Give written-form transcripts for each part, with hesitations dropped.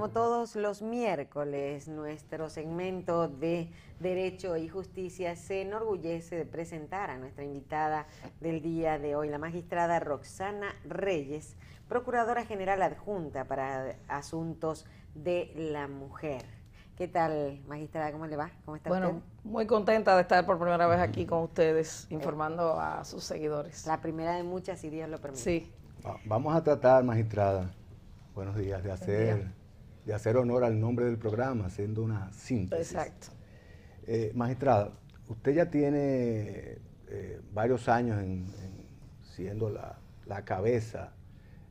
como todos los miércoles, nuestro segmento de Derecho y Justicia se enorgullece de presentar a nuestra invitada del día de hoy, la magistrada Roxana Reyes, Procuradora General Adjunta para Asuntos de la Mujer. ¿Qué tal, magistrada? ¿Cómo le va? ¿Cómo está usted? Bueno, muy contenta de estar por primera vez aquí con ustedes, informando a sus seguidores. La primera de muchas, si Dios lo permite. Sí. Vamos a tratar, magistrada, buenos días, de hacer honor al nombre del programa, haciendo una síntesis. Exacto. Magistrada, usted ya tiene varios años siendo la cabeza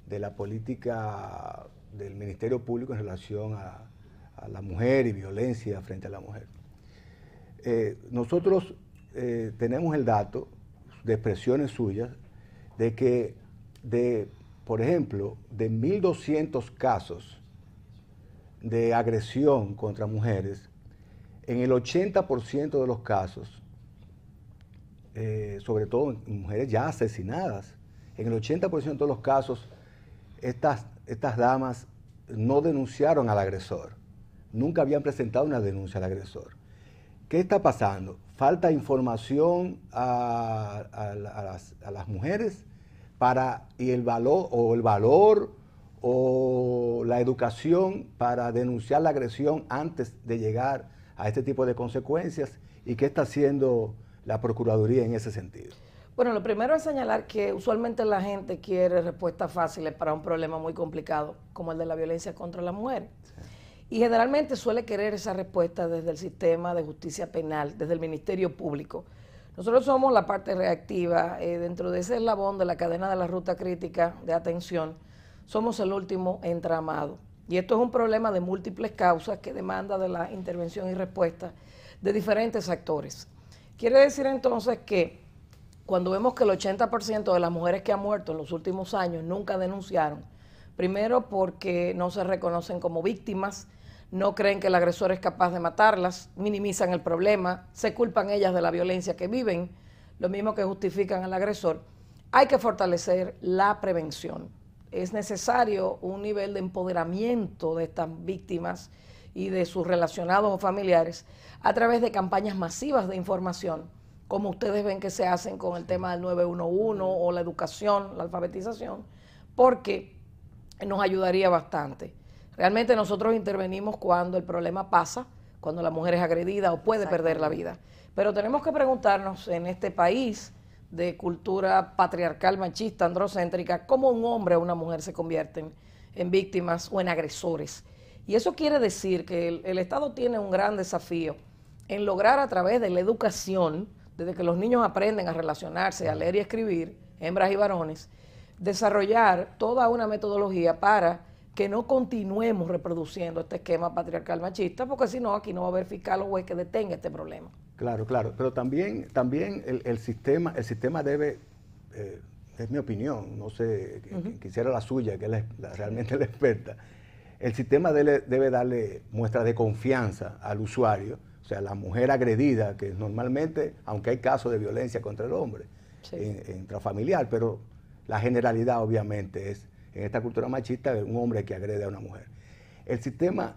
de la política del Ministerio Público en relación a la mujer y violencia frente a la mujer. Nosotros tenemos el dato de expresiones suyas de que, por ejemplo, de 1.200 casos de agresión contra mujeres, en el 80% de los casos, sobre todo en mujeres ya asesinadas, en el 80% de los casos, estas damas no denunciaron al agresor, nunca habían presentado una denuncia al agresor. ¿Qué está pasando? Falta información a las mujeres y el valor o la educación para denunciar la agresión antes de llegar a este tipo de consecuencias. ¿Y qué está haciendo la Procuraduría en ese sentido? Bueno, lo primero es señalar que usualmente la gente quiere respuestas fáciles para un problema muy complicado, como el de la violencia contra la mujer. Sí. Y generalmente suele querer esa respuesta desde el sistema de justicia penal, desde el Ministerio Público. Nosotros somos la parte reactiva, dentro de ese eslabón de la cadena de la ruta crítica de atención, somos el último entramado. Y esto es un problema de múltiples causas que demanda de la intervención y respuesta de diferentes actores. Quiere decir entonces que cuando vemos que el 80% de las mujeres que han muerto en los últimos años nunca denunciaron, primero porque no se reconocen como víctimas, no creen que el agresor es capaz de matarlas, minimizan el problema, se culpan ellas de la violencia que viven, lo mismo que justifican al agresor. Hay que fortalecer la prevención. Es necesario un nivel de empoderamiento de estas víctimas y de sus relacionados o familiares a través de campañas masivas de información, como ustedes ven que se hacen con el tema del 911 o la educación, la alfabetización, porque nos ayudaría bastante. Realmente nosotros intervenimos cuando el problema pasa, cuando la mujer es agredida o puede perder la vida. Pero tenemos que preguntarnos en este país de cultura patriarcal, machista, androcéntrica, cómo un hombre o una mujer se convierten en víctimas o en agresores. Y eso quiere decir que el Estado tiene un gran desafío en lograr a través de la educación, desde que los niños aprenden a relacionarse, a leer y escribir, hembras y varones, desarrollar toda una metodología para que no continuemos reproduciendo este esquema patriarcal machista, porque si no, aquí no va a haber fiscal o juez que detenga este problema. Claro, claro, pero también el sistema debe, es mi opinión, no sé, quisiera la suya, que es realmente la experta, el sistema debe darle muestras de confianza al usuario, o sea, la mujer agredida, que normalmente, aunque hay casos de violencia contra el hombre, sí, intrafamiliar, pero la generalidad obviamente es, en esta cultura machista, un hombre que agrede a una mujer. El sistema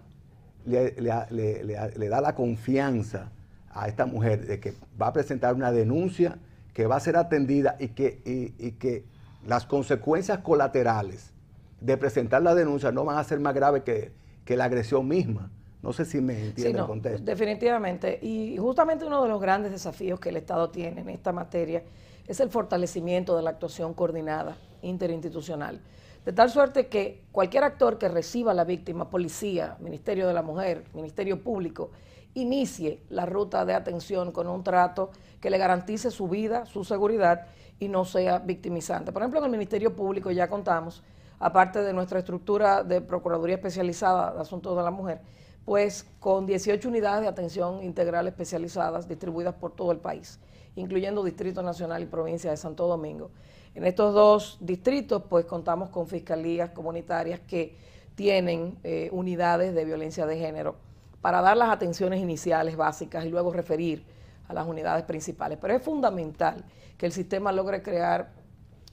le da la confianza a esta mujer de que va a presentar una denuncia, que va a ser atendida y que las consecuencias colaterales de presentar la denuncia no van a ser más graves que la agresión misma. No sé si me entiende el contexto. Definitivamente. Y justamente uno de los grandes desafíos que el Estado tiene en esta materia es el fortalecimiento de la actuación coordinada interinstitucional. De tal suerte que cualquier actor que reciba a la víctima, policía, Ministerio de la Mujer, Ministerio Público, inicie la ruta de atención con un trato que le garantice su vida, su seguridad y no sea victimizante. Por ejemplo, en el Ministerio Público ya contamos, aparte de nuestra estructura de Procuraduría Especializada de Asuntos de la Mujer, pues con 18 unidades de atención integral especializadas distribuidas por todo el país, incluyendo Distrito Nacional y Provincia de Santo Domingo. En estos dos distritos, pues contamos con fiscalías comunitarias que tienen unidades de violencia de género para dar las atenciones iniciales básicas y luego referir a las unidades principales. Pero es fundamental que el sistema logre crear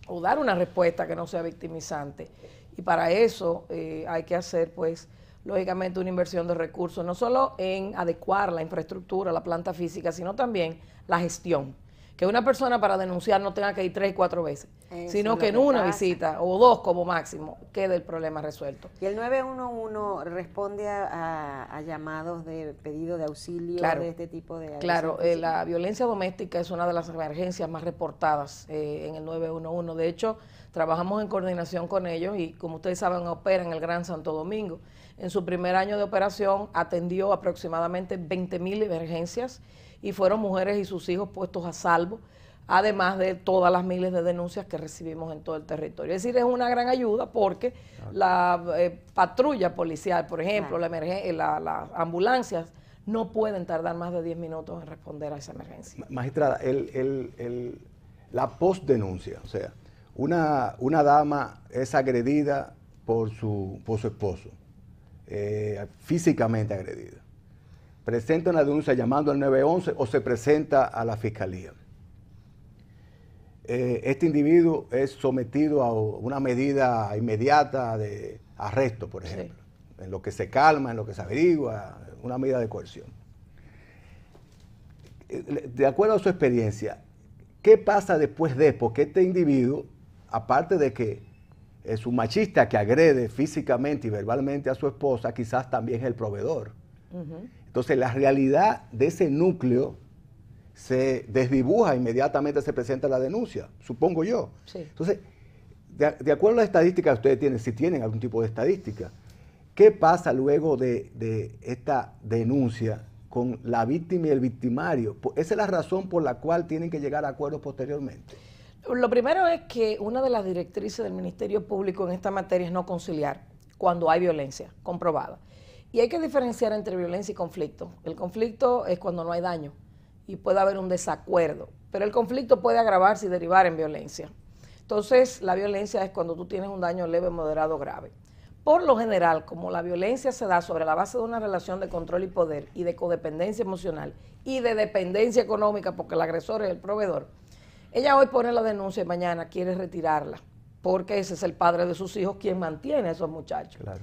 o dar una respuesta que no sea victimizante. Y para eso hay que hacer, pues, lógicamente una inversión de recursos, no solo en adecuar la infraestructura, la planta física, sino también la gestión. Que una persona para denunciar no tenga que ir 3 y 4 veces, sino que en una visita o 2 como máximo quede el problema resuelto. Y el 911 responde a llamados de pedido de auxilio, claro, de este tipo de... Claro, la violencia doméstica es una de las emergencias más reportadas en el 911. De hecho, trabajamos en coordinación con ellos y, como ustedes saben, opera en el Gran Santo Domingo. En su primer año de operación atendió aproximadamente 20,000 emergencias y fueron mujeres y sus hijos puestos a salvo, además de todas las miles de denuncias que recibimos en todo el territorio. Es decir, es una gran ayuda porque la patrulla policial, por ejemplo, las ambulancias, no pueden tardar más de 10 minutos en responder a esa emergencia. Magistrada, la postdenuncia, o sea, una dama es agredida por su esposo, físicamente agredida. ¿Presenta una denuncia llamando al 911 o se presenta a la fiscalía? Este individuo es sometido a una medida inmediata de arresto, por ejemplo, en lo que se calma, en lo que se averigua, una medida de coerción. De acuerdo a su experiencia, ¿qué pasa después de? Porque este individuo, aparte de que es un machista que agrede físicamente y verbalmente a su esposa, quizás también es el proveedor. Entonces, la realidad de ese núcleo se desdibuja, inmediatamente se presenta la denuncia, supongo yo. Sí. Entonces, de acuerdo a las estadísticas que ustedes tienen, si tienen algún tipo de estadística, ¿qué pasa luego de esta denuncia con la víctima y el victimario? Esa es la razón por la cual tienen que llegar a acuerdos posteriormente. Lo primero es que una de las directrices del Ministerio Público en esta materia es no conciliar cuando hay violencia comprobada. Y hay que diferenciar entre violencia y conflicto. El conflicto es cuando no hay daño y puede haber un desacuerdo, pero el conflicto puede agravarse y derivar en violencia. Entonces, la violencia es cuando tú tienes un daño leve, moderado o grave. Por lo general, como la violencia se da sobre la base de una relación de control y poder y de codependencia emocional y de dependencia económica, porque el agresor es el proveedor, ella hoy pone la denuncia y mañana quiere retirarla, porque ese es el padre de sus hijos quien mantiene a esos muchachos. Claro.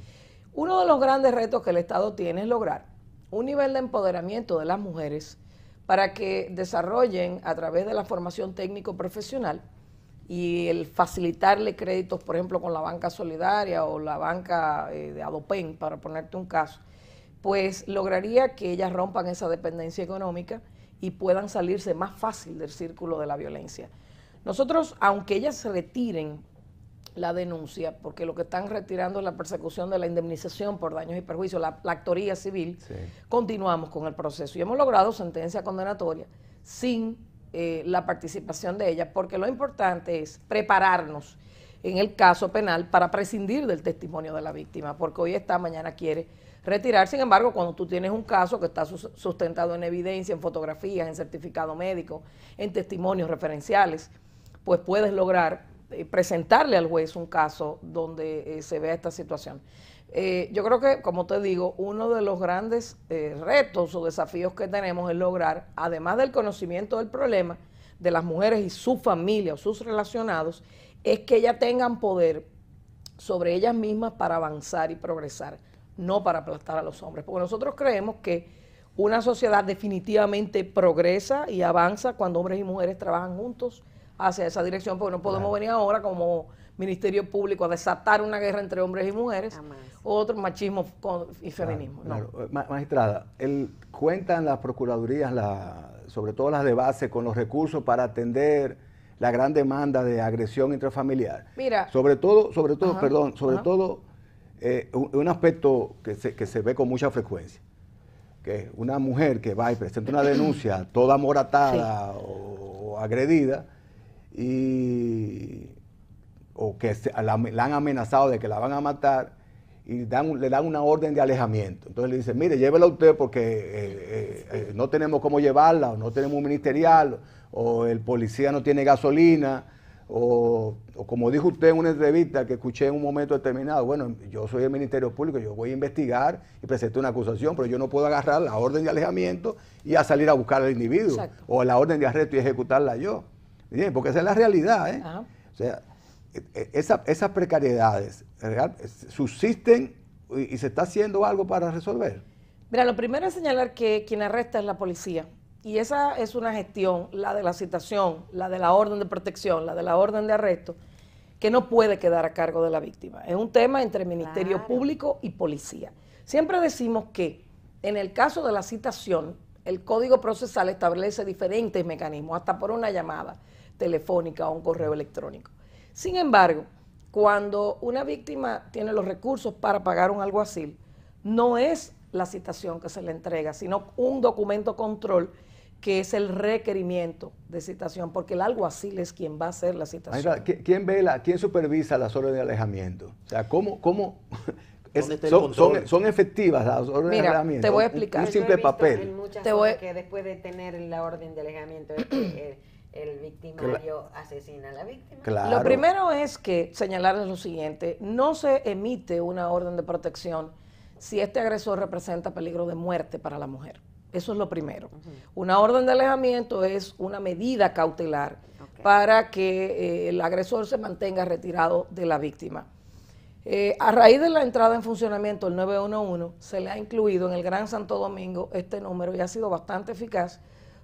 Uno de los grandes retos que el Estado tiene es lograr un nivel de empoderamiento de las mujeres para que desarrollen a través de la formación técnico-profesional y el facilitarle créditos, por ejemplo, con la banca solidaria o la banca de Adopen, para ponerte un caso, pues lograría que ellas rompan esa dependencia económica y puedan salirse más fácil del círculo de la violencia. Nosotros, aunque ellas se retiren la denuncia, porque lo que están retirando es la persecución de la indemnización por daños y perjuicios, la actoría civil, continuamos con el proceso y hemos logrado sentencia condenatoria sin la participación de ella, porque lo importante es prepararnos en el caso penal para prescindir del testimonio de la víctima, porque hoy está, mañana quiere retirar. Sin embargo, cuando tú tienes un caso que está sustentado en evidencia, en fotografías, en certificado médico, en testimonios referenciales, pues puedes lograr presentarle al juez un caso donde se vea esta situación. Yo creo que, como te digo, uno de los grandes retos o desafíos que tenemos es lograr, además del conocimiento del problema de las mujeres y su familia o sus relacionados, es que ellas tengan poder sobre ellas mismas para avanzar y progresar, no para aplastar a los hombres. Porque nosotros creemos que una sociedad definitivamente progresa y avanza cuando hombres y mujeres trabajan juntos hacia esa dirección, porque no podemos venir ahora como Ministerio Público a desatar una guerra entre hombres y mujeres, otro machismo y feminismo. Claro. Magistrada, cuentan las procuradurías, sobre todo las de base, con los recursos para atender la gran demanda de agresión intrafamiliar. Mira, sobre todo, un aspecto que se ve con mucha frecuencia, que una mujer que va y presenta una denuncia toda moratada o agredida, o que la han amenazado de que la van a matar y le dan una orden de alejamiento. Entonces le dicen, mire, llévela usted porque no tenemos cómo llevarla, o no tenemos un ministerial, o el policía no tiene gasolina, o como dijo usted en una entrevista que escuché en un momento determinado, bueno, yo soy el Ministerio Público, yo voy a investigar y presenté una acusación, pero yo no puedo agarrar la orden de alejamiento y a salir a buscar al individuo. Exacto. O la orden de arresto y ejecutarla yo. Bien, porque esa es la realidad, ¿eh? O sea, esas precariedades subsisten y se está haciendo algo para resolver? Mira, lo primero es señalar que quien arresta es la policía. Y esa es una gestión, la de la citación, la de la orden de protección, la de la orden de arresto, que no puede quedar a cargo de la víctima. Es un tema entre Ministerio Público y policía. Siempre decimos que en el caso de la citación, el Código Procesal establece diferentes mecanismos, hasta por una llamada telefónica o un correo electrónico. Sin embargo, cuando una víctima tiene los recursos para pagar un alguacil, no es la citación que se le entrega, sino un documento control que es el requerimiento de citación, porque el alguacil es quien va a hacer la citación. ¿Quién supervisa las órdenes de alejamiento? O sea, ¿cómo son efectivas las órdenes de alejamiento? Te voy a explicar. Un simple papel. En muchas cosas que después de tener la orden de alejamiento el victimario asesina a la víctima. Claro. Lo primero es que señalarles lo siguiente: no se emite una orden de protección si este agresor representa peligro de muerte para la mujer. Eso es lo primero. Una orden de alejamiento es una medida cautelar para que el agresor se mantenga retirado de la víctima. A raíz de la entrada en funcionamiento del 911, se le ha incluido en el Gran Santo Domingo este número y ha sido bastante eficaz,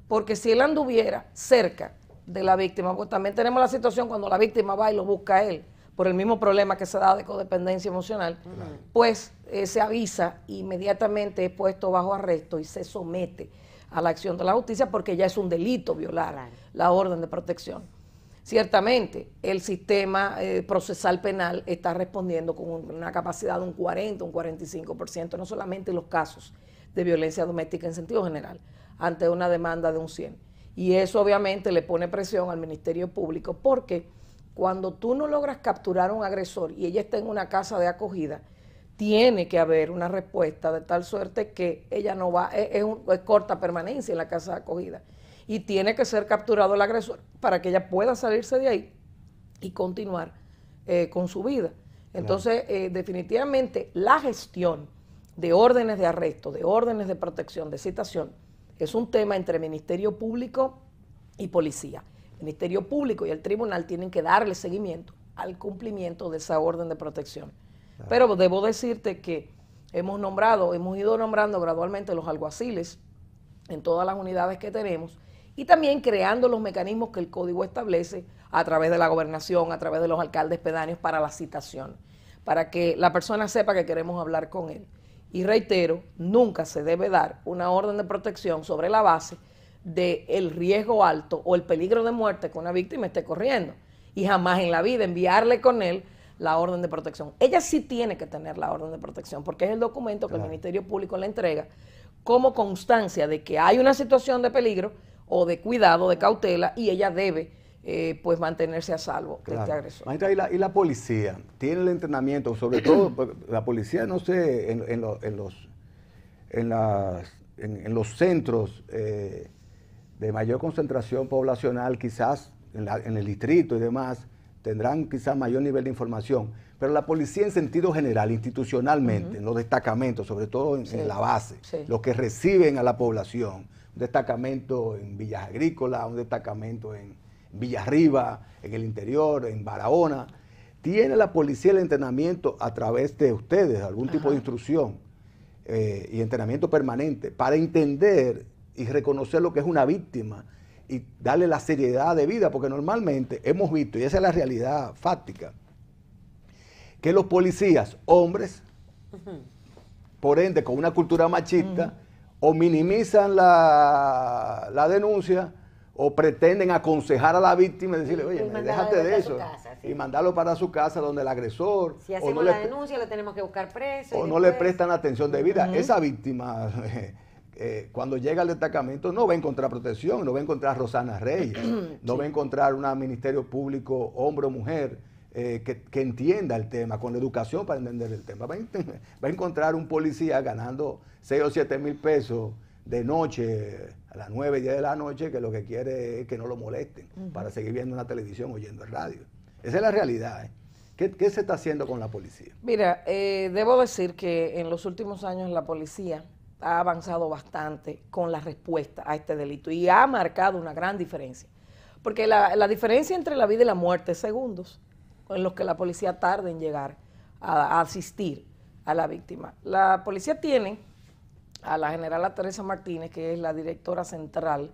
porque si él anduviera cerca de la víctima, pues también tenemos la situación cuando la víctima va y lo busca a él, por el mismo problema que se da de codependencia emocional, pues se avisa, inmediatamente es puesto bajo arresto y se somete a la acción de la justicia, porque ya es un delito violar la orden de protección. Ciertamente, el sistema procesal penal está respondiendo con una capacidad de un 40, un 45%, no solamente en los casos de violencia doméstica en sentido general, ante una demanda de un 100%. Y eso obviamente le pone presión al Ministerio Público, porque cuando tú no logras capturar a un agresor y ella está en una casa de acogida, tiene que haber una respuesta de tal suerte que ella no va, es corta permanencia en la casa de acogida. Y tiene que ser capturado el agresor para que ella pueda salirse de ahí y continuar con su vida. Entonces, definitivamente, la gestión de órdenes de arresto, de órdenes de protección, de citación, es un tema entre Ministerio Público y policía. El Ministerio Público y el tribunal tienen que darle seguimiento al cumplimiento de esa orden de protección. Pero debo decirte que hemos ido nombrando gradualmente los alguaciles en todas las unidades que tenemos, y también creando los mecanismos que el código establece a través de la gobernación, a través de los alcaldes pedáneos para la citación, para que la persona sepa que queremos hablar con él. Y reitero, nunca se debe dar una orden de protección sobre la base del riesgo alto o el peligro de muerte que una víctima esté corriendo, y jamás en la vida enviarle con él la orden de protección. Ella sí tiene que tener la orden de protección, porque es el documento que el Ministerio Público le entrega como constancia de que hay una situación de peligro o de cuidado, de cautela, y ella debe pues mantenerse a salvo de este agresor. ¿Y la policía tiene el entrenamiento? Sobre todo, la policía, no sé, en los centros de mayor concentración poblacional, quizás en el distrito y demás, tendrán quizás mayor nivel de información, pero la policía en sentido general, institucionalmente, en los destacamentos, sobre todo en la base, los que reciben a la población, un destacamento en Villas Agrícolas, un destacamento en Villarriba, en el interior, en Barahona, ¿tiene la policía el entrenamiento a través de ustedes, algún tipo de instrucción y entrenamiento permanente para entender y reconocer lo que es una víctima y darle la seriedad de vida? Porque normalmente hemos visto, y esa es la realidad fáctica, que los policías, hombres, por ende con una cultura machista, o minimizan la denuncia o pretenden aconsejar a la víctima y decirle, oye, déjate de eso, y mandarlo para su casa donde el agresor, si hacemos la denuncia lo tenemos que buscar preso, o no le prestan atención debida. Esa víctima cuando llega al destacamento no va a encontrar protección, no va a encontrar a Rosana Reyes, no va a encontrar un ministerio público, hombre o mujer, que entienda el tema, con la educación para entender el tema. Va a encontrar un policía ganando 6 o 7 mil pesos de noche, a las 9, 10 de la noche, que lo que quiere es que no lo molesten para seguir viendo una televisión, oyendo el radio. Esa es la realidad. ¿Qué se está haciendo con la policía? Mira, debo decir que en los últimos años la policía ha avanzado bastante con la respuesta a este delito y ha marcado una gran diferencia. Porque la diferencia entre la vida y la muerte es segundos en los que la policía tarda en llegar a asistir a la víctima. La policía tiene a la generala Teresa Martínez, que es la directora central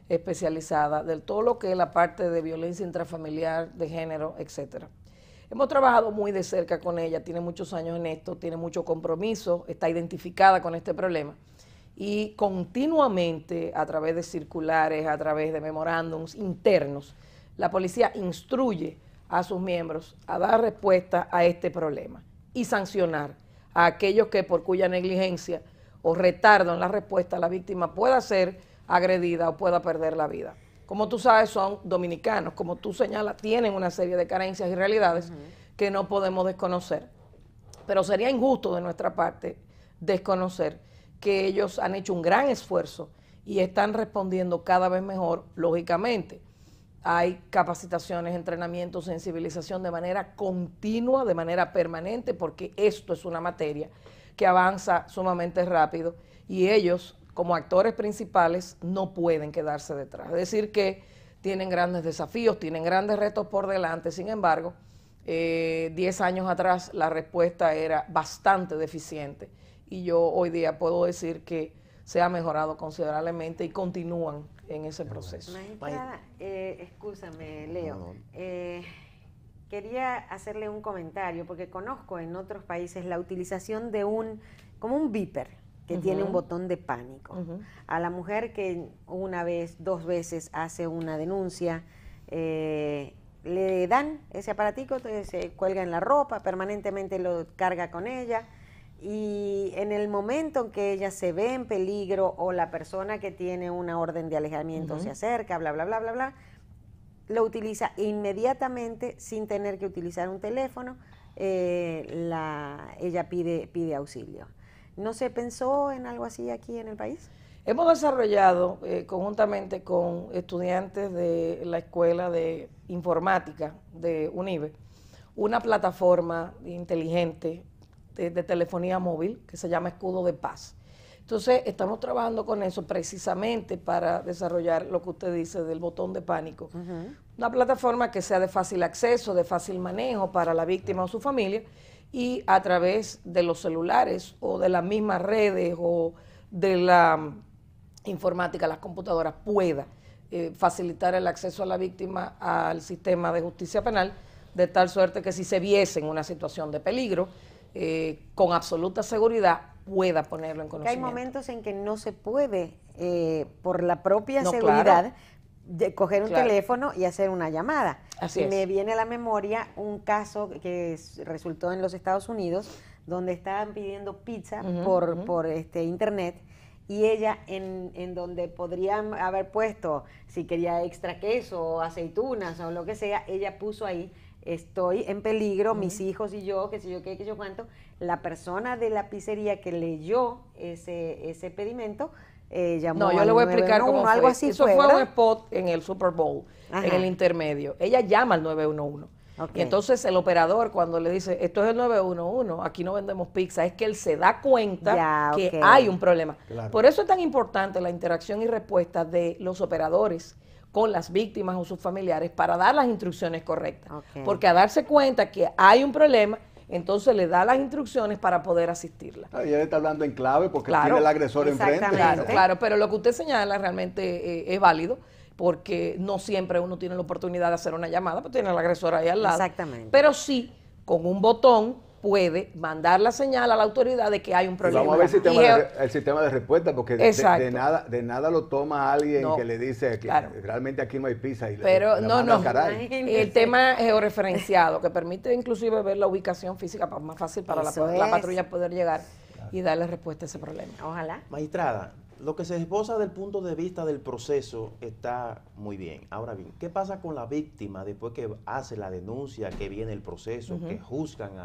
especializada de todo lo que es la parte de violencia intrafamiliar, de género, etcétera. Hemos trabajado muy de cerca con ella, tiene muchos años en esto, tiene mucho compromiso, está identificada con este problema y continuamente a través de circulares, a través de memorándums internos, la policía instruye a sus miembros a dar respuesta a este problema y sancionar a aquellos que por cuya negligencia o retardo en la respuesta la víctima pueda ser agredida o pueda perder la vida. Como tú sabes, son dominicanos, como tú señalas, tienen una serie de carencias y realidades que no podemos desconocer. Pero sería injusto de nuestra parte desconocer que ellos han hecho un gran esfuerzo y están respondiendo cada vez mejor, lógicamente. Hay capacitaciones, entrenamientos, sensibilización de manera continua, de manera permanente, porque esto es una materia que avanza sumamente rápido y ellos, como actores principales, no pueden quedarse detrás. Es decir, que tienen grandes desafíos, tienen grandes retos por delante. Sin embargo, 10 años atrás la respuesta era bastante deficiente y yo hoy día puedo decir que se ha mejorado considerablemente y continúan en ese proceso. Magistrada, excúsame, Leo. Quería hacerle un comentario porque conozco en otros países la utilización de como un beeper que tiene un botón de pánico. A la mujer que una vez, 2 veces hace una denuncia, le dan ese aparatico, entonces se cuelga en la ropa, permanentemente lo carga con ella, y en el momento en que ella se ve en peligro o la persona que tiene una orden de alejamiento se acerca, bla, bla, bla, bla, bla, lo utiliza inmediatamente sin tener que utilizar un teléfono, ella pide auxilio. ¿No se pensó en algo así aquí en el país? Hemos desarrollado conjuntamente con estudiantes de la Escuela de Informática de UNIBE una plataforma inteligente de telefonía móvil que se llama Escudo de Paz. Entonces estamos trabajando con eso precisamente para desarrollar lo que usted dice del botón de pánico. Una plataforma que sea de fácil acceso, de fácil manejo para la víctima o su familia, y a través de los celulares o de las mismas redes o de la informática, las computadoras, pueda facilitar el acceso a la víctima al sistema de justicia penal, de tal suerte que si se viese en una situación de peligro, con absoluta seguridad pueda ponerlo en conocimiento. Que hay momentos en que no se puede, por la propia seguridad, de coger un teléfono y hacer una llamada. Así es. Me viene a la memoria un caso que resultó en los Estados Unidos, donde estaban pidiendo pizza por internet, y ella en donde podrían haber puesto, si quería extra queso o aceitunas o lo que sea, ella puso ahí: estoy en peligro, mis hijos y yo, qué sé yo qué, qué sé yo cuánto. La persona de la pizzería que leyó ese pedimento llamó. No, yo le voy a explicar cómo fue. Algo así. Eso fue un spot en el Super Bowl, en el intermedio. Ella llama al 911. Y entonces el operador, cuando le dice, esto es el 911, aquí no vendemos pizza, es que él se da cuenta que hay un problema. Claro. Por eso es tan importante la interacción y respuesta de los operadores con las víctimas o sus familiares para dar las instrucciones correctas. Porque a darse cuenta que hay un problema, entonces le da las instrucciones para poder asistirla. Claro, ella está hablando en clave porque tiene el agresor enfrente. Claro, pero lo que usted señala realmente es válido, porque no siempre uno tiene la oportunidad de hacer una llamada, pero tiene al agresor ahí al lado. Exactamente. Pero sí, con un botón puede mandar la señal a la autoridad de que hay un problema. Y vamos a ver el sistema de respuesta, porque de nada lo toma alguien que le dice que realmente aquí no hay pizza. Pero el tema georreferenciado, que permite inclusive ver la ubicación física más fácil para la patrulla poder llegar y darle respuesta a ese problema. Ojalá. Magistrada, lo que se esboza del punto de vista del proceso está muy bien. Ahora bien, ¿qué pasa con la víctima después que hace la denuncia, que viene el proceso, que juzgan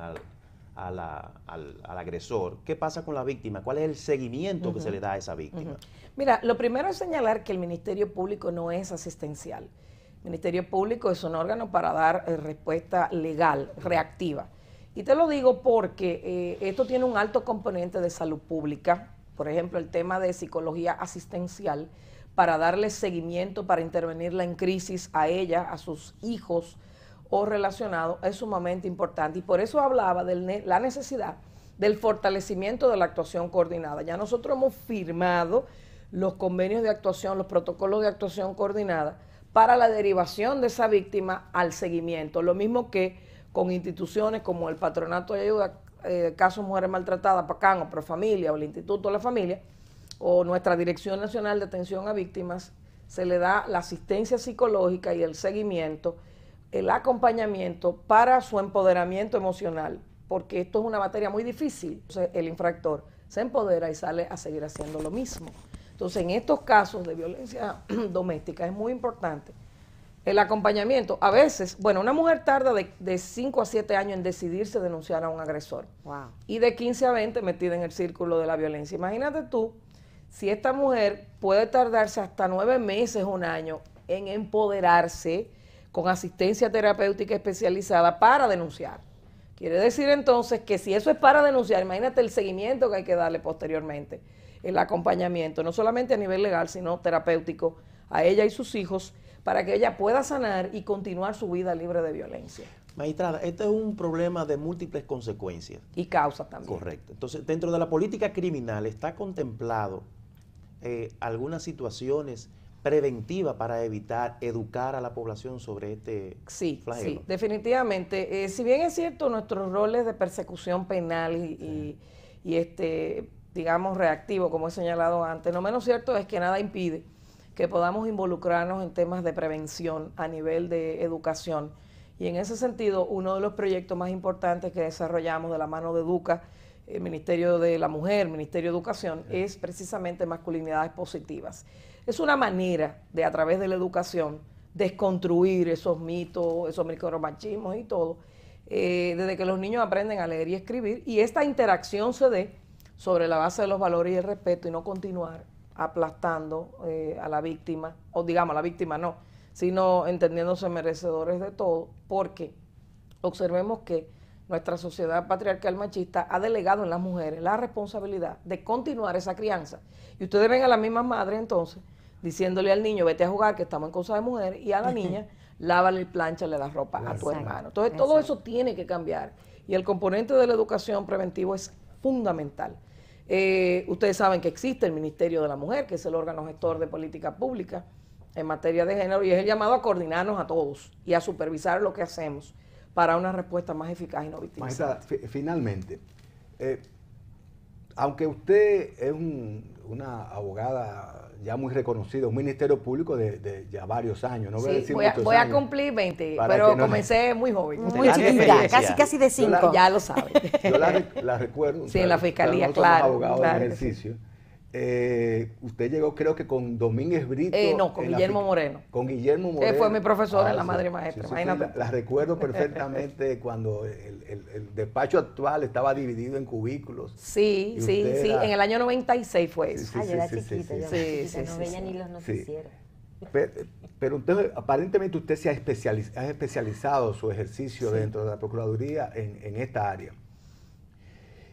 al agresor? ¿Qué pasa con la víctima? ¿Cuál es el seguimiento que se le da a esa víctima? Mira, lo primero es señalar que el Ministerio Público no es asistencial. El Ministerio Público es un órgano para dar respuesta legal, reactiva. Y te lo digo porque esto tiene un alto componente de salud pública. Por ejemplo, el tema de psicología asistencial, para darle seguimiento, para intervenirla en crisis a ella, a sus hijos o relacionados, es sumamente importante. Y por eso hablaba de la necesidad del fortalecimiento de la actuación coordinada. Ya nosotros hemos firmado los convenios de actuación, los protocolos de actuación coordinada para la derivación de esa víctima al seguimiento. Lo mismo que con instituciones como el Patronato de Ayuda, Casos Mujeres Maltratadas, PACAN o Profamilia o el Instituto de la Familia o nuestra Dirección Nacional de Atención a Víctimas, se le da la asistencia psicológica y el seguimiento, el acompañamiento para su empoderamiento emocional, porque esto es una materia muy difícil. Entonces, el infractor se empodera y sale a seguir haciendo lo mismo. Entonces, en estos casos de violencia doméstica es muy importante el acompañamiento. A veces, bueno, una mujer tarda de 5 a 7 años en decidirse denunciar a un agresor. Wow. Y de 15 a 20 metida en el círculo de la violencia. Imagínate tú, si esta mujer puede tardarse hasta 9 meses, un año, en empoderarse con asistencia terapéutica especializada para denunciar. Quiere decir entonces que si eso es para denunciar, imagínate el seguimiento que hay que darle posteriormente, el acompañamiento, no solamente a nivel legal, sino terapéutico, a ella y sus hijos, para que ella pueda sanar y continuar su vida libre de violencia. Magistrada, este es un problema de múltiples consecuencias. Y causa también. Correcto. Entonces, dentro de la política criminal está contemplado algunas situaciones preventivas para evitar educar a la población sobre este flagelo. Sí, definitivamente. Si bien es cierto, nuestros roles de persecución penal y digamos, reactivo, como he señalado antes, lo menos cierto es que nada impide que podamos involucrarnos en temas de prevención a nivel de educación. Y en ese sentido, uno de los proyectos más importantes que desarrollamos de la mano de Educa, el Ministerio de la Mujer, Ministerio de Educación, es precisamente masculinidades positivas. Es una manera de, a través de la educación, desconstruir esos mitos, esos micromachismos y todo, desde que los niños aprenden a leer y escribir, y esta interacción se dé sobre la base de los valores y el respeto, y no continuar aplastando a la víctima, o digamos a la víctima no, sino entendiéndose merecedores de todo, porque observemos que nuestra sociedad patriarcal machista ha delegado en las mujeres la responsabilidad de continuar esa crianza. Y ustedes ven a las mismas madres entonces diciéndole al niño, vete a jugar que estamos en cosas de mujeres, y a la niña, lávale y plánchale la ropa a tu hermano. Entonces todo eso tiene que cambiar, y el componente de la educación preventivo es fundamental. Ustedes saben que existe el Ministerio de la Mujer, que es el órgano gestor de política pública en materia de género, y es el llamado a coordinarnos a todos y a supervisar lo que hacemos para una respuesta más eficaz y no victimizante. Maestra, finalmente, aunque usted es una abogada ya muy reconocida, un ministerio público de ya varios años, no voy a decir muchos voy a años, cumplir 20, pero comencé muy joven. Muy chiquita, casi de 5. Ya lo sabe. Yo la recuerdo. Sí, en la fiscalía, no claro. Abogado claro en ejercicio. Usted llegó, creo que con Domínguez Brito. No, con Guillermo Moreno. Con Guillermo Moreno. Que fue mi profesor en la sí, Madre Maestra. Sí, imagínate. la recuerdo perfectamente cuando el despacho actual estaba dividido en cubículos. Sí, en el año 96 fue eso. Yo era chiquita, no veía ni los noticieros. Pero entonces, aparentemente usted se ha especializado su ejercicio dentro de la Procuraduría en esta área.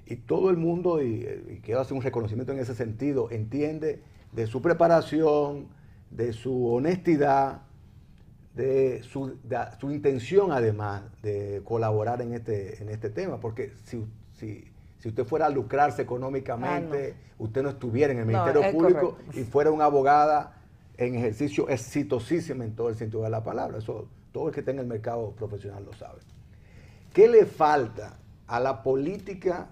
Y todo el mundo, y quiero hacer un reconocimiento en ese sentido, entiende de su preparación, de su honestidad, de su intención además de colaborar en este tema, porque si usted fuera a lucrarse económicamente, usted no estuviera en el Ministerio Público y fuera una abogada en ejercicio exitosísima en todo el sentido de la palabra. Eso todo el que está en el mercado profesional lo sabe. ¿Qué le falta a la política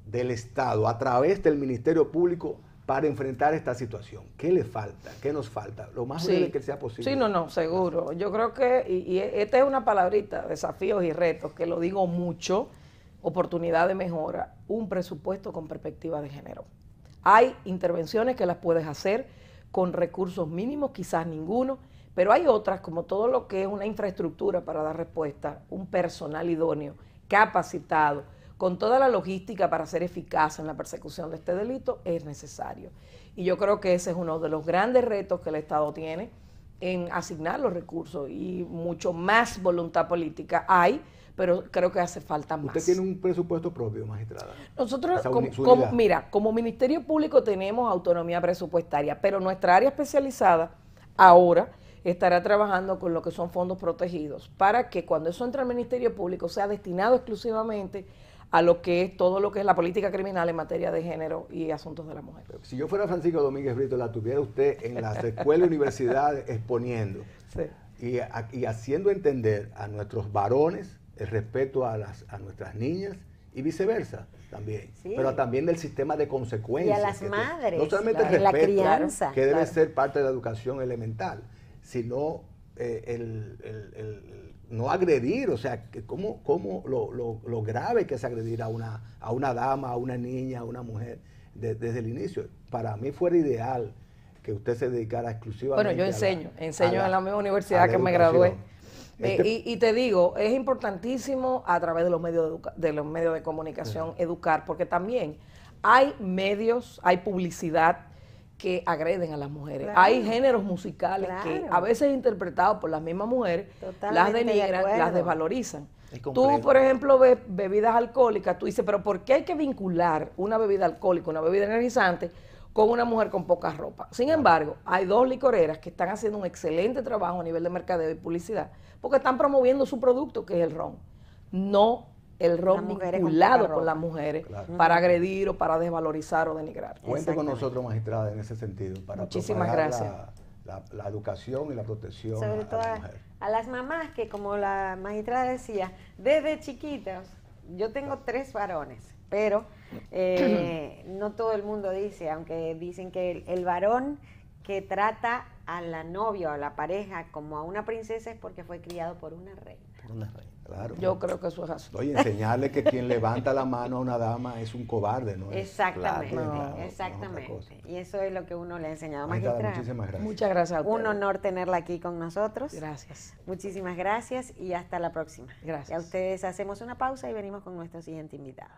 del Estado a través del Ministerio Público para enfrentar esta situación? ¿Qué le falta? ¿Qué nos falta? Lo más breve que sea posible. Sí, seguro. Yo creo que, y esta es una palabrita, desafíos y retos, que lo digo mucho, oportunidad de mejora, un presupuesto con perspectiva de género. Hay intervenciones que las puedes hacer con recursos mínimos, quizás ninguno, pero hay otras, como todo lo que es una infraestructura para dar respuesta, un personal idóneo, capacitado, con toda la logística para ser eficaz en la persecución de este delito, es necesario. Y yo creo que ese es uno de los grandes retos que el Estado tiene en asignar los recursos, y mucho más voluntad política hay, pero creo que hace falta más. ¿Usted tiene un presupuesto propio, magistrada? Nosotros, como Ministerio Público tenemos autonomía presupuestaria, pero nuestra área especializada ahora estará trabajando con lo que son fondos protegidos, para que cuando eso entre al Ministerio Público sea destinado exclusivamente a lo que es todo lo que es la política criminal en materia de género y asuntos de la mujer. Si yo fuera Francisco Domínguez Brito, la tuviera usted en las escuelas y universidades exponiendo Sí. y haciendo entender a nuestros varones el respeto a nuestras niñas y viceversa también, Sí. pero también del sistema de consecuencias. Y a las madres, no solamente claro, el la respeto, crianza, que debe claro. ser parte de la educación elemental, sino no agredir, o sea, que cómo lo grave que es agredir a una dama, a una niña, a una mujer desde el inicio. Para mí fuera ideal que usted se dedicara exclusivamente Bueno, yo enseño en la misma a universidad la que me educación. gradué. Y te digo, es importantísimo a través de los medios de comunicación educar, porque también hay medios, hay publicidad que agreden a las mujeres. Claro. Hay géneros musicales que Claro. a veces interpretados por las mismas mujeres Totalmente las de denigran, acuerdo. las desvalorizan. Es Tú, complejo. por ejemplo, ves bebidas alcohólicas, tú dices, pero ¿por qué hay que vincular una bebida alcohólica, una bebida energizante, con una mujer con poca ropa? Sin embargo, hay dos licoreras que están haciendo un excelente trabajo a nivel de mercadeo y publicidad, porque están promoviendo su producto, que es el ron. No el ron Las mujeres con vinculado poca con las ropa. mujeres Claro. para agredir o para desvalorizar o denigrar. Cuente con Exactamente. nosotros, magistrada, en ese sentido, para Muchísimas propagar gracias. la educación y la protección Sobre a todo la mujer. a las mamás que, como la magistrada decía, desde chiquitas, yo tengo 3 varones, pero no todo el mundo dice, aunque dicen que el varón que trata a la novia o a la pareja como a una princesa es porque fue criado por una reina. Una reina. Claro. Yo creo que eso es así. Oye, enseñarle que quien levanta la mano a una dama es un cobarde, ¿no? Exactamente, Claro, no, no es otra exactamente. cosa. Y eso es lo que uno le ha enseñado. Magistrada, Magistrada, muchísimas gracias. Muchas gracias a ustedes. un honor tenerla aquí con nosotros. Gracias. Muchísimas gracias y hasta la próxima. Gracias. Y a ustedes hacemos una pausa y venimos con nuestro siguiente invitado.